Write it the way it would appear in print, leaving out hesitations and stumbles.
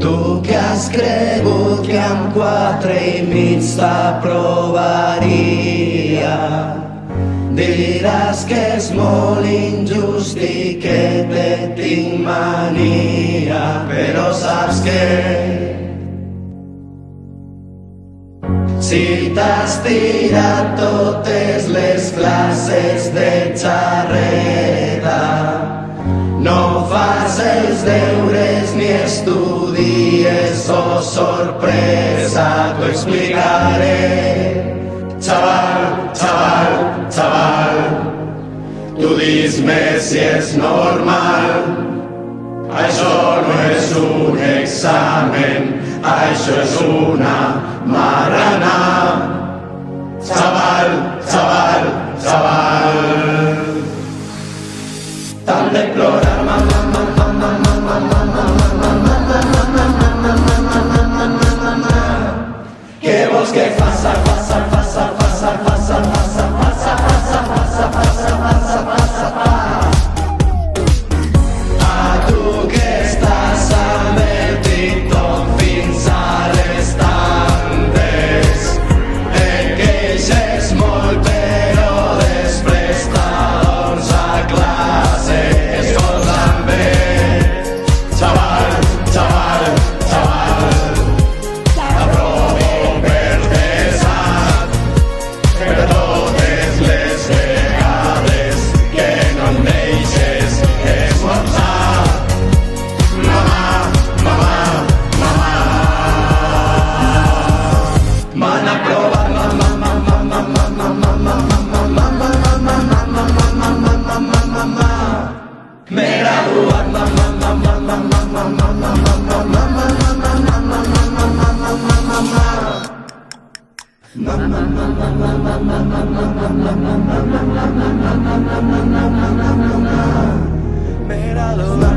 Tu que has cregut que amb 4,5 t'aprovaria, diràs que és molt injust i que te tinc mania, però saps que si t'has tirat totes les classes de xarreta, no fas els deures ni estudies, oh sorpresa, t'ho explicaré. Chaval, chaval, chaval, tu dis-me si és normal. Això no és un examen, això és una marrana. Chaval, chaval, chaval, tant de plorar, què vols que faça, faça, faça, faça, faça, faça, faça, faça, faça, faça, faça, faça, a tu que estàs amb el TikTok fins a les tantes, et queixes molt però després t'adons a classe. Escolta'm bé, xaval, xaval, xaval, t'aprovo per desat, per totes les vegades que no em deixes esmorzar. Mamà, mamà, mamà, m'han aprovat, mamà, mamà, mamà, mamà, mamà, mamà, mamà, mamà, mamà, mamà, mamà, m'he graduat, mamà, mamà, mamà, mamà, mamà, mamà, mamà, mamà, mamà, mamà, mamà, m'he graduat.